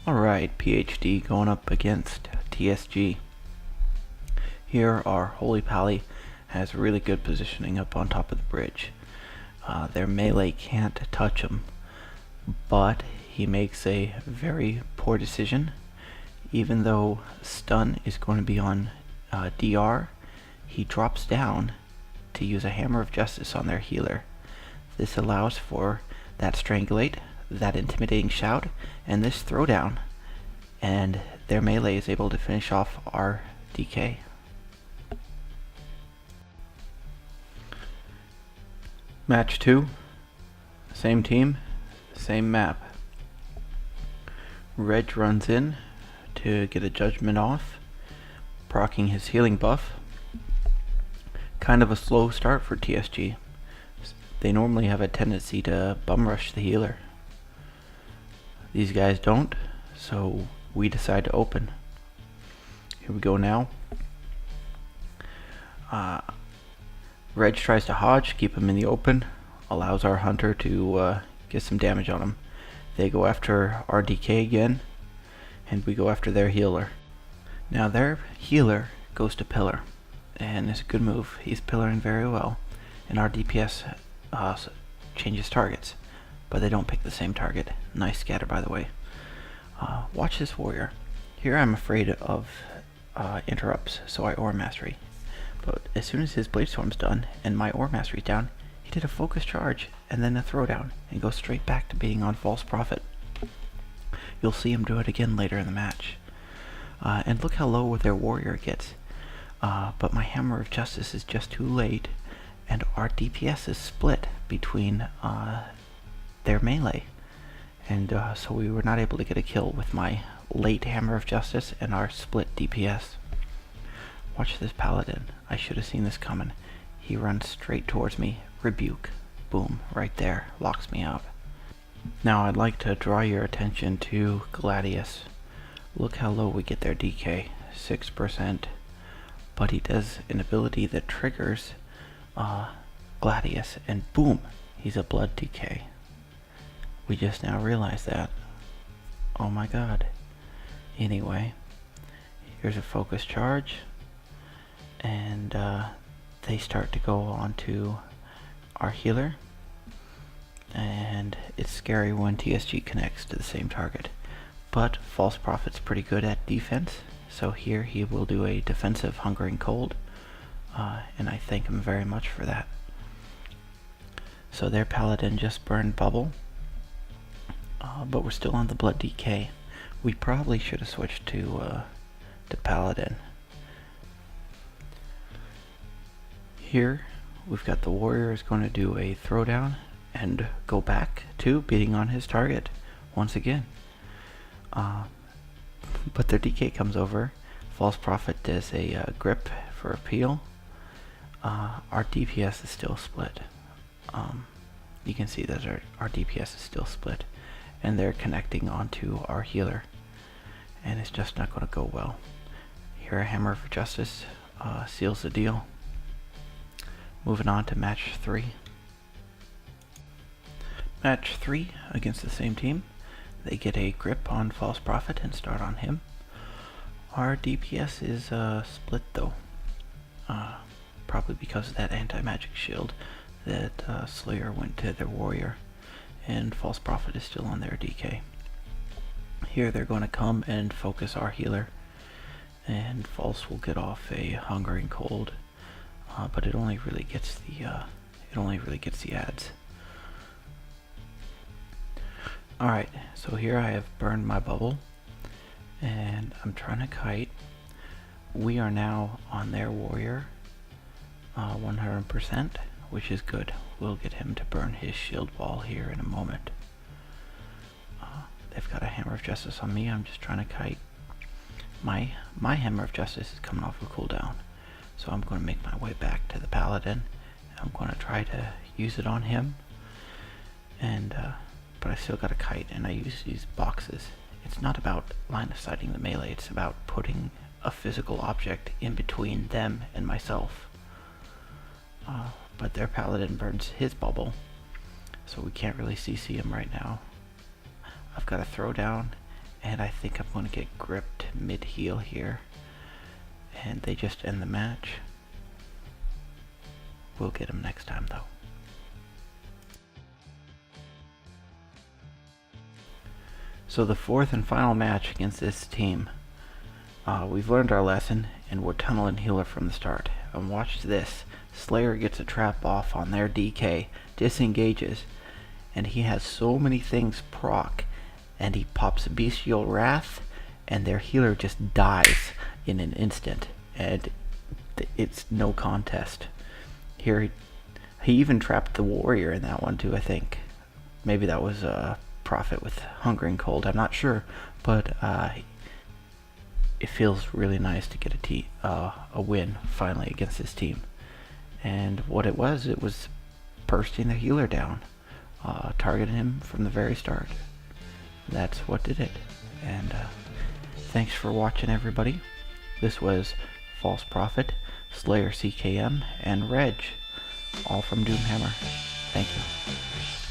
Alright, PHD going up against TSG. Here our Holy Pally has really good positioning up on top of the bridge. Their melee can't touch him, but he makes a very poor decision. Even though stun is going to be on DR, he drops down to use a Hammer of Justice on their healer. This allows for that Strangulate, that Intimidating Shout, and this Throwdown, and their melee is able to finish off our DK. Match 2, same team, same map. Reg runs in to get a judgment off, proccing his healing buff. Kind of a slow start for TSG. They normally have a tendency to bum rush the healer. These guys don't, so we decide to open. Here we go now. Reg tries to hodge, keep him in the open, allows our hunter to get some damage on him. They go after our DK again, and we go after their healer. Now their healer goes to pillar, and it's a good move. He's pillaring very well, and our DPS changes targets, but they don't pick the same target. Nice scatter, by the way. Watch this warrior. Here I'm afraid of interrupts, so I Aura Mastery. But as soon as his Blade Storm's done and my Aura Mastery's down, he did a focus charge and then a throwdown and goes straight back to being on Falseprofet. You'll see him do it again later in the match. And look how low their warrior gets. But my Hammer of Justice is just too late, and our DPS is split between their melee. And so we were not able to get a kill with my late Hammer of Justice and our split DPS. Watch this Paladin. I should have seen this coming. He runs straight towards me. Rebuke. Boom. Right there. Locks me out. Now I'd like to draw your attention to Gladius. Look how low we get their DK. 6%. But he does an ability that triggers Gladius, and boom, he's a blood DK. We just now realized that. Oh my god. Anyway, here's a focus charge, and they start to go on to our healer, and it's scary when TSG connects to the same target. But Falseprofet's pretty good at defense, so here he will do a defensive Hungering Cold, and I thank him very much for that. So their Paladin just burned Bubble, but we're still on the Blood DK. We probably should have switched to Paladin. Here we've got the warrior is going to do a throwdown and go back to beating on his target once again. But their DK comes over. Falseprofet does a grip for a peel. Our DPS is still split. You can see that our DPS is still split, and they're connecting onto our healer, and it's just not going to go well. Here a Hammer for Justice seals the deal. Moving on to match 3. Match 3 against the same team. They get a grip on Falseprofet and start on him. Our DPS is split though, probably because of that anti-magic shield that Slayer went to their warrior, and Falseprofet is still on their DK. Here they're going to come and focus our healer, and False will get off a Hungering Cold, but it only really gets the ads. Alright, so here I have burned my bubble, and I'm trying to kite. We are now on their warrior, 100%, which is good. We'll get him to burn his shield wall here in a moment. They've got a Hammer of Justice on me. I'm just trying to kite. My Hammer of Justice is coming off a cooldown, so I'm going to make my way back to the Paladin. I'm going to try to use it on him, and but I still got a kite, and I use these boxes. It's not about line of sighting the melee, it's about putting a physical object in between them and myself. But their Paladin burns his bubble, so we can't really CC him right now. I've got to throw down and I think I'm going to get gripped mid-heal here, and they just end the match. We'll get him next time though. So the fourth and final match against this team, we've learned our lesson and we're tunneling healer from the start. And watch this, Slayer gets a trap off on their DK, disengages, and he has so many things proc, and he pops a Bestial Wrath, and their healer just dies in an instant, and it's no contest. Here he even trapped the warrior in that one too, I think. Maybe that was Prophet with Hunger and Cold, I'm not sure, but it feels really nice to get a win finally against this team. And what it was bursting the healer down, targeting him from the very start. That's what did it. And thanks for watching, everybody. This was Falseprofet, Slayer CKM, and Reg, all from Doomhammer. Thank you.